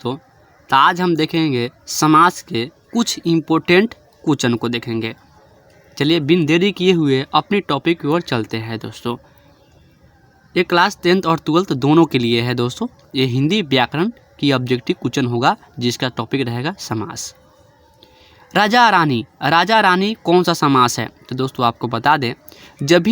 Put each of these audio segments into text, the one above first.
दोस्तों, तो आज हम देखेंगे समास के कुछ इम्पोर्टेंट क्वेश्चन को देखेंगे। चलिए बिन देरी किए हुए अपनी टॉपिक की ओर चलते हैं दोस्तों। ये क्लास 10th और 12th दोनों के लिए है दोस्तों। ये हिंदी व्याकरण की ऑब्जेक्टिव क्वेश्चन होगा जिसका टॉपिक रहेगा समास। राजा रानी कौन सा समास है? तो दोस्तों आपको बता दें, जब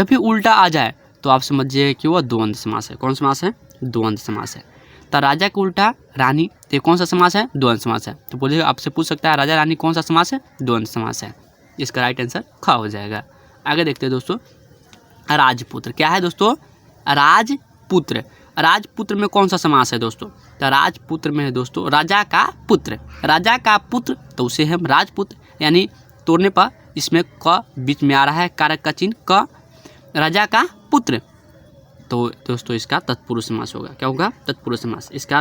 भी उल्टा आ जाए तो आप समझिए कि वह द्वंद्व समास है। कौन समास है? द्वंद्व समास है। तो राजा के उल्टा रानी, तो कौन सा समास है? द्वंद्व समास है। तो बोलिए, आपसे पूछ सकता है राजा रानी कौन सा समास है? द्वंद्व समास है। इसका राइट आंसर ख हो जाएगा। आगे देखते हैं दोस्तों, राजपुत्र क्या है दोस्तों? राजपुत्र में कौन सा समास है दोस्तों? तो राजपुत्र में है दोस्तों राजा का पुत्र, तो उसे हम राजपुत्र, यानी तोड़ने पर इसमें क बीच में आ रहा है, कारक का चिन्ह क, राजा का पुत्र, तो दोस्तों इसका तत्पुरुष समास होगा। क्या होगा? तत्पुरुष समास। इसका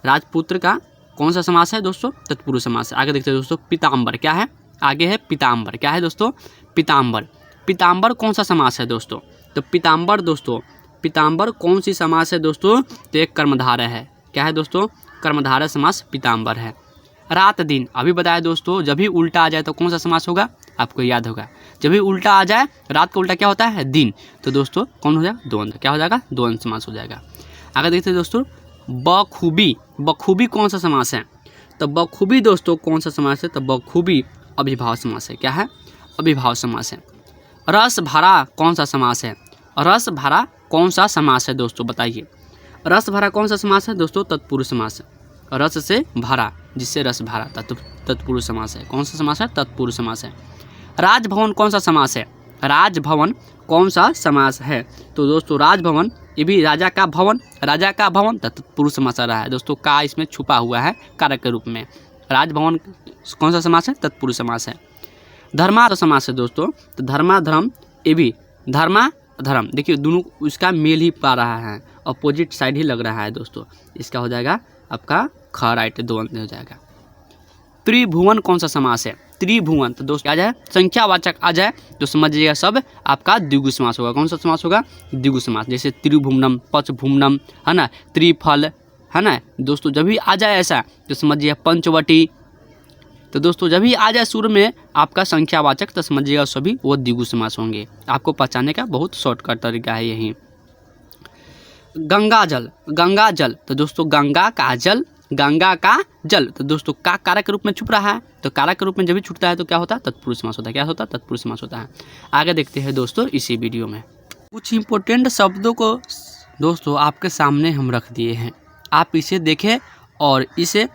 राजपुत्र का कौन सा समास है दोस्तों? तत्पुरुष समास है। आगे देखते हैं दोस्तों, पीताम्बर क्या है? आगे है पीताम्बर। क्या है दोस्तों? पीताम्बर कौन सा समास है दोस्तों? तो पीताम्बर कौन सी समास है दोस्तों? तो एक कर्मधारय है। क्या है दोस्तों? कर्मधारय समास पीताम्बर है। रात दिन अभी बताया दोस्तों, जब भी उल्टा आ जाए तो कौन सा समास होगा? आपको याद होगा, जब भी उल्टा आ जाए, रात का उल्टा क्या होता है? दिन, तो दोस्तों कौन हो जाएगा? द्वंद्व। क्या हो जाएगा? द्वंद्व समास हो जाएगा। आगे देखते हैं दोस्तों, बखूबी कौन सा समास है? तो बखूबी दोस्तों कौन सा समास है? तो बखूबी अभिभाव समास है। क्या है? अभिभाव समास है। रस भरा कौन सा समास है? रस भरा कौन सा समास है दोस्तों? बताइए, रस भरा कौन सा समास है दोस्तों? तत्पुरुष समास है। रस से भरा, जिससे रस भरा, तत्पुरुष समास है। कौन सा समास है? तत्पुरुष समास है। राजभवन कौन सा समास है? राजभवन कौन सा समास है? तो दोस्तों राजभवन, ये भी राजा का भवन, तत्पुरुष समास आ रहा है दोस्तों। का इसमें छुपा हुआ है कारक के रूप में। राजभवन कौन सा समास है? तत्पुरुष समास है। धर्माधर्म समास है दोस्तों। तो धर्माधर्म, ये भी धर्म, देखिए दोनों उसका मेल ही पा रहा है, अपोजिट साइड ही लग रहा है दोस्तों। इसका हो जाएगा आपका ख, राइट द्वंद्व हो जाएगा। त्रिभुवन कौन सा समास है? त्रिभुवन, तो दोस्तों आ जाए संख्यावाचक आ जाए तो समझिएगा सब आपका द्विगु समास होगा। कौन सा समास होगा? द्विगु समास। जैसे त्रिभुवनम, पचभुवनम, है ना, त्रिफल, है ना दोस्तों। जब भी आ जाए ऐसा तो समझिए पंचवटी। तो दोस्तों जब भी आ जाए शुरू में आपका संख्यावाचक तो समझिएगा सभी वो द्विगु समास होंगे। आपको पहचानने का बहुत शॉर्टकट तरीका है यही। गंगा जल, तो दोस्तों गंगा का जल, तो दोस्तों का कारक के रूप में छुप रहा है, तो कारक के रूप में जब भी छुटता है तो क्या होता है? तत्पुरुष समास होता है। क्या होता है? तत्पुरुष समास होता है। आगे देखते हैं दोस्तों इसी वीडियो में कुछ इंपॉर्टेंट शब्दों को दोस्तों आपके सामने हम रख दिए हैं। आप इसे देखें और इसे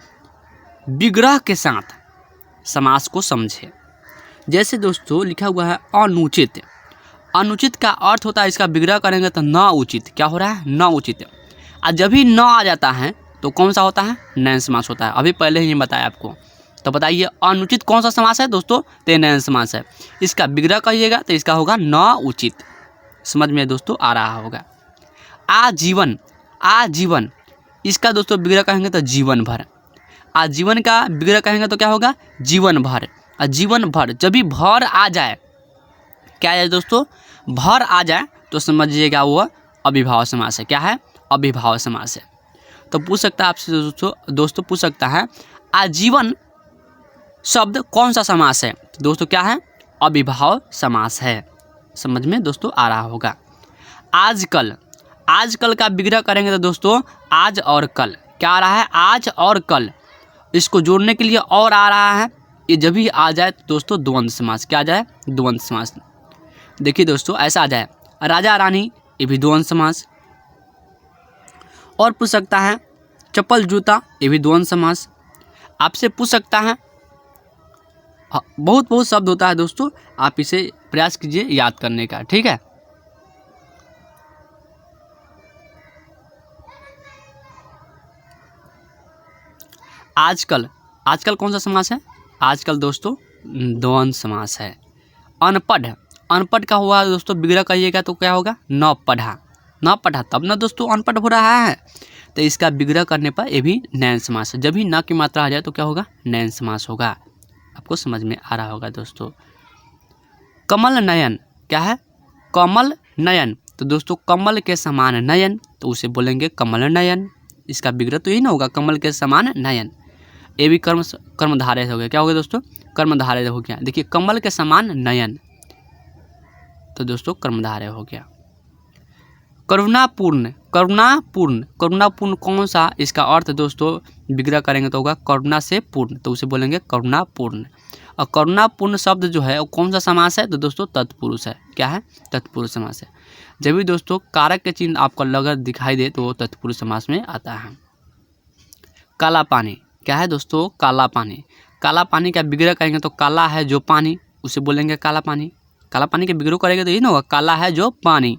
विग्रह के साथ समास को समझें। जैसे दोस्तों लिखा हुआ है अनुचित का अर्थ होता है, इसका विग्रह करेंगे तो न उचित। क्या हो रहा है? न उचित। और जब भी न आ जाता है तो कौन सा होता है? नयन समास होता है। अभी पहले ही बताया आपको। तो बताइए अनुचित कौन सा समास है दोस्तों? तो नयन समास है। इसका विग्रह कहिएगा तो इसका होगा न उचित। समझ में दोस्तों आ रहा होगा। आजीवन, इसका दोस्तों विग्रह कहेंगे तो जीवन भर। आजीवन का विग्रह कहेंगे तो क्या होगा? जीवन भर। और जीवन भर, जब भी भर आ जाए, क्या है दोस्तों? भर आ जाए तो समझिएगा वो अभिभाव समास है। क्या है? अभिभाव समास है। तो पूछ सकता है आपसे दोस्तों पूछ सकता है आजीवन शब्द कौन सा समास है? तो दोस्तों क्या है? अभिभाव समास है। समझ में दोस्तों आ रहा होगा। आजकल का विग्रह करेंगे तो दोस्तों आज और कल। क्या आ रहा है? आज और कल। इसको जोड़ने के लिए और आ रहा है, ये जब भी आ जाए तो दोस्तों द्वंद्व समास। क्या आ जाए? द्वंद्व समास। देखिए दोस्तों ऐसा आ जाए राजा रानी, ये भी द्वंद्व समास। और पूछ सकता है चप्पल जूता, ये भी द्वंद्व समास। आपसे पूछ सकता है बहुत शब्द होता है दोस्तों, आप इसे प्रयास कीजिए याद करने का, ठीक है। आजकल कौन सा समास है? आजकल दोस्तों द्वंद्व समास है। अनपढ़ का हुआ दोस्तों विग्रह कहिएगा तो क्या होगा? न पढ़ा, तब ना दोस्तों अनपढ़ हो रहा है। तो इसका विग्रह करने पर ये भी नयन समास है। जब भी न की मात्रा आ जाए तो क्या होगा? नयन समास होगा। आपको समझ में आ रहा होगा दोस्तों। कमल नयन, क्या है? कमल नयन, तो दोस्तों कमल के समान नयन, तो उसे बोलेंगे कमल नयन। इसका विग्रह तो यही ना होगा, कमल के समान नयन। ये भी कर्मधारय हो गया। क्या हो गया दोस्तों? कर्मधारय हो गया। देखिए कमल के समान नयन, तो दोस्तों कर्मधारय हो गया। करुणापूर्ण, करुणापूर्ण, करुणापूर्ण कौन सा? इसका अर्थ दोस्तों विग्रह करेंगे तो होगा करुणा से पूर्ण, तो उसे बोलेंगे करुणापूर्ण। और करुणापूर्ण शब्द जो है वो कौन सा समास है? तो दोस्तों तत्पुरुष है। क्या है? तत्पुरुष समास है। जब भी दोस्तों कारक के चिन्ह आपको अगर दिखाई दे तो वो तत्पुरुष समास में आता है। काला पानी, क्या है दोस्तों? काला पानी। काला पानी का विग्रह करेंगे तो काला है जो पानी, उसे बोलेंगे काला पानी। काला पानी के विग्रह करेंगे तो यही ना होगा, काला है जो पानी।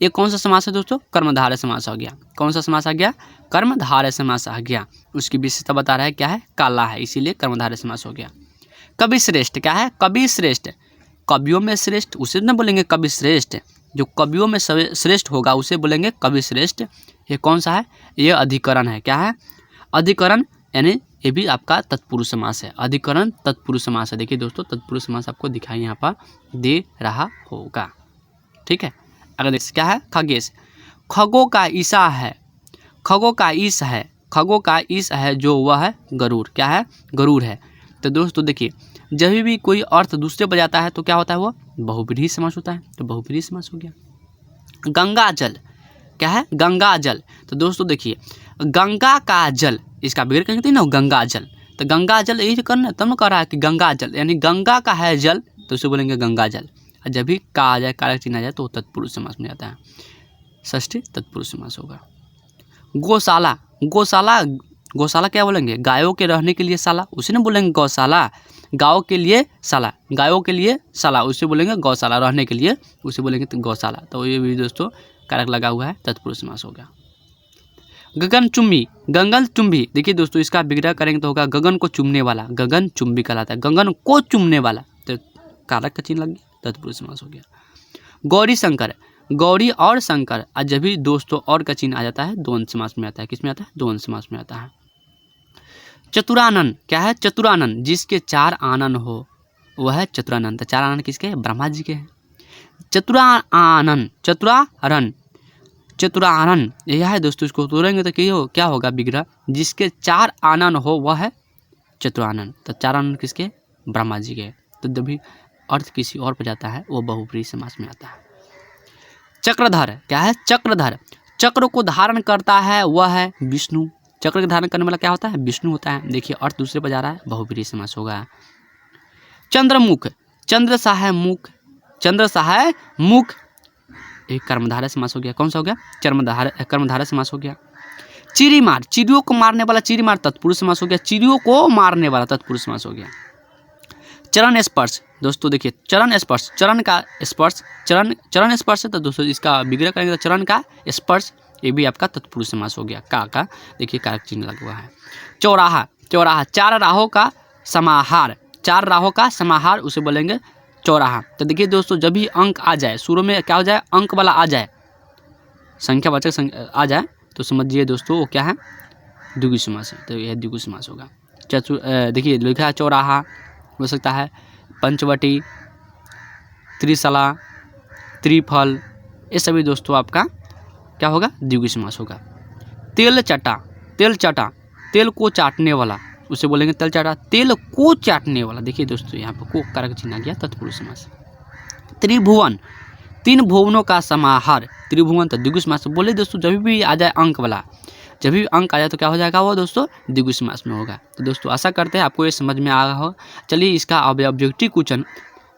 ये कौन सा समास है दोस्तों? कर्मधारय समास आ गया। कौन सा समास आ गया? कर्मधारय समास आ गया। उसकी विशेषता बता रहा है क्या है? काला है, इसीलिए कर्मधारय समास हो गया। कवि श्रेष्ठ, क्या है? कवि श्रेष्ठ, कवियों में श्रेष्ठ, उसे न बोलेंगे कवि श्रेष्ठ। जो कवियों में श्रेष्ठ होगा उसे बोलेंगे कवि श्रेष्ठ। ये कौन सा है? ये अधिकरण है। क्या है? अधिकरण, यानी ये भी आपका तत्पुरुष समास है। अधिकरण तत्पुरुष समास है। देखिए दोस्तों तत्पुरुष समास आपको दिखाई यहाँ पर दे रहा होगा। ठीक है, अगर देखिए क्या है? खगेश, खगों का ईसा है, खगों का ईश है, खगों का ईश है जो वह है गरुड़। क्या है? गरुड़ है। तो दोस्तों देखिए जब भी कोई अर्थ दूसरे पर जाता है तो क्या होता है? वो बहुब्रीहि समास होता है, तो बहुब्रीहि समास हो गया। गंगा जल, क्या है? गंगा जल। तो दोस्तों देखिए गंगा का जल, इसका विग्रह कहेंगे ना गंगा जल, तो गंगा जल यही करना, तब न कह रहा है कि गंगा जल, यानी गंगा का है जल तो उसे बोलेंगे गंगा जल। और जब भी का आ जाए, कारक चिन्ह आ जाए तो तत्पुरुष समास में आता है, षष्ठी तत्पुरुष समास होगा। गौशाला, गौशाला, गौशाला क्या बोलेंगे? गायों के रहने के लिए शाला, उसे ना बोलेंगे गौशाला। गायों के लिए शाला, गायों के लिए शाला, उसे बोलेंगे गौशाला। रहने के लिए उसे बोलेंगे तो गौशाला। तो ये भी दोस्तों कारक लगा हुआ है, तत्पुरुष समास होगा। गगनचुंबी, गगनचुंबी, देखिए दोस्तों इसका विग्रह करेंगे तो होगा गगन को चुमने वाला, गगनचुंबी कहलाता है, गगन को चुमने वाला, तो कारक का चिन्ह लग गया, तत्पुरुष समास हो गया। गौरी शंकर, गौरी और शंकर, और जब भी दोस्तों और का चिन्ह आ जाता है द्वंद्व समास में आता है। किस में आता है? द्वंद्व समास में आता है। चतुरानन, क्या है? चतुरानन, जिसके चार आनन हो वह है चतुरानन। तो चार आनन किसके हैं? ब्रह्मा जी के हैं। चतुरानन, चतुरारन, चतुरानन यह है दोस्तों, इसको तोड़ेंगे तो क्या होगा विग्रह? जिसके चार आनन हो वह है चतुरानन। तो चार आनन किसके? ब्रह्मा जी के। तो जब भी अर्थ किसी और पर जाता है वो बहुब्रीहि समास में आता है। चक्रधर, क्या है? चक्रधर, चक्र को धारण करता है वह है विष्णु। चक्र को धारण करने वाला क्या होता है? विष्णु होता है। देखिए अर्थ दूसरे पर जा रहा है, बहुब्रीहि समास होगा। चंद्रमुख, चंद्र सा है मुख, चंद्र सा है मुख, एक कर्मधारय समास हो गया। कौन सा हो गया? कर्मधारय समास हो गया। चिड़ी मार, चिड़ियों को मारने वाला, चिड़ी मार तत्पुरुष समास हो गया। चिड़ियों को मारने वाला तत्पुरुष समास हो गया। चरण स्पर्श, दोस्तों देखिए चरण स्पर्श, चरण का स्पर्श, चरण स्पर्श है तो दोस्तों इसका विग्रह करेंगे तो चरण का स्पर्श, ये भी आपका तत्पुरुष समास हो गया। का देखिए कारक चिन्ह लगा हुआ है। चौराहा, चौराहा, चार राहों का समाहार, चार राहों का समाहार उसे बोलेंगे चौराहा। तो देखिए दोस्तों जब भी अंक आ जाए, शुरू में क्या हो जाए? अंक वाला आ जाए, संख्यावाचक आ जाए तो समझिए दोस्तों वो क्या है? द्विगु समास है, तो यह द्विगु समास होगा। देखिए लिखा है चौराहा, हो सकता है पंचवटी, त्रिशला, त्रिफल, ये सभी दोस्तों आपका क्या होगा? द्विगु समास होगा। तेल चटा, तेल चटा, तेल को चाटने वाला उसे बोलेंगे तेल चाटा, तेल को चाटने वाला। देखिए दोस्तों यहाँ पर को कारक चिन्ह आ गया, तत्पुरुष समास। त्रिभुवन, तीन भुवनों का समाहार, त्रिभुवन तो द्विगु समास। बोले दोस्तों जब भी आ जाए अंक वाला, जब भी अंक आ जाए तो क्या हो जाएगा? वो दोस्तों द्विगु समास में होगा। तो दोस्तों आशा करते हैं आपको ये समझ में आ रहा हो। चलिए इसका ऑब्जेक्टिव क्वेश्चन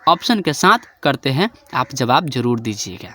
ऑप्शन के साथ करते हैं, आप जवाब जरूर दीजिएगा।